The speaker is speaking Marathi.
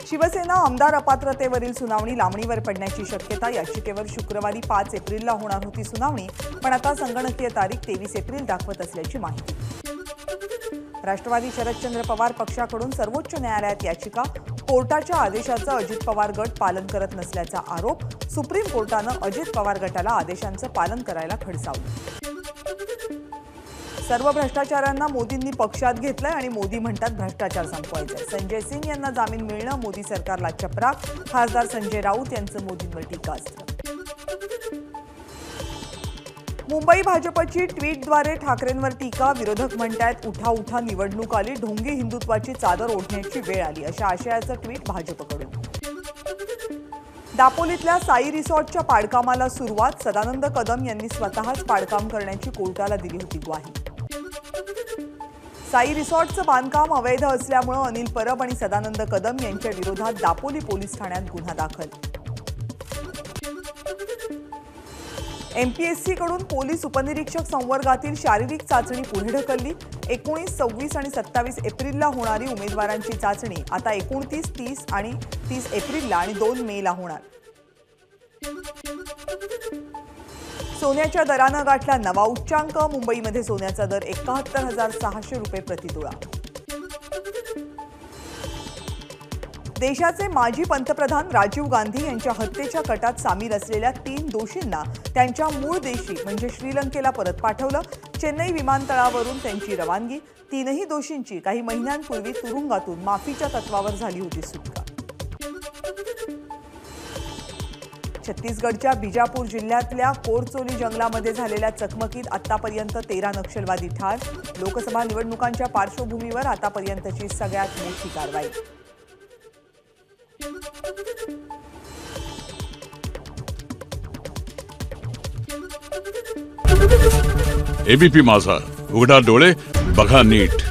शिवसेना आमदार अपात्रतेवरील सुनावणी लांबणीवर पडण्याची शक्यता। याचिकेवर शुक्रवारी 5 एप्रिलला होणार होती सुनावणी, पण आता संगणकीय तारीख 23 एप्रिल दाखवत असल्याची माहिती। राष्ट्रवादी शरदचंद्र पवार पक्षाकडून सर्वोच्च न्यायालयात याचिका। कोर्टाच्या आदेशाचं अजित पवार गट पालन करत नसल्याचा आरोप। सुप्रीम कोर्टानं अजित पवार गटाला आदेशांचं पालन करायला खडसावलं। सर्व भ्रष्टाचारांना मोदींनी पक्षात घेतलंय आणि मोदी म्हणतात भ्रष्टाचार संपवायचा। संजय सिंग यांना जामीन मिळणं मोदी सरकारला चपराक। खासदार संजय राऊत यांचं मोदींवर टीकास्त्र। मुंबई भाजपची ट्विटद्वारे ठाकरेंवर टीका। विरोधक म्हणतात उठा उठा निवडणूक आली, ढोंगी हिंदुत्वाची चादर ओढण्याची वेळ आली, अशा आशयाचं ट्विट भाजपकडून। दापोलीतल्या साई रिसॉर्टच्या पाडकामाला सुरुवात। सदानंद कदम यांनी स्वतःच पाडकाम करण्याची कोर्टाला दिली होती ग्वाही। साई रिसॉर्टचं बांधकाम अवैध असल्यामुळे अनिल परब आणि सदानंद कदम यांच्या विरोधात दापोली पोलीस ठाण्यात गुन्हा दाखल। एमपीएससी कडून पोलीस उपनिरीक्षक संवर्गातील शारीरिक चाचणी पुढे ढकलली। 19, 26 आणि 27 एप्रिलला होणारी उमेदवारांची चाचणी आता 29, 30 आणि 30 एप्रिलला आणि 2 मेला होणार। सोन्याच्या दरानं गाठला नवा उच्चांक। मुंबईमध्ये सोन्याचा दर 71,600 रुपये प्रतितोळा। देशाचे माजी पंतप्रधान राजीव गांधी यांच्या हत्येच्या कटात सामील असलेल्या 3 दोषींना त्यांच्या मूळ देशी म्हणजे श्रीलंकेला परत पाठवलं। चेन्नई विमानतळावरून त्यांची रवानगी। 3ही दोषींची काही महिन्यांपूर्वी तुरुंगातून माफीच्या तत्वावर झाली होती सुटका। छत्तीसगडच्या बिजापूर जिल्ह्यातल्या कोरचोली जंगलामध्ये झालेल्या चकमकीत आतापर्यंत 13 नक्षलवादी ठार। लोकसभा निवडणुकांच्या पार्श्वभूमीवर आतापर्यंतची सगळ्यात मोठी कारवाई। एबीपी माझा, उघडा डोळे बघा नीट।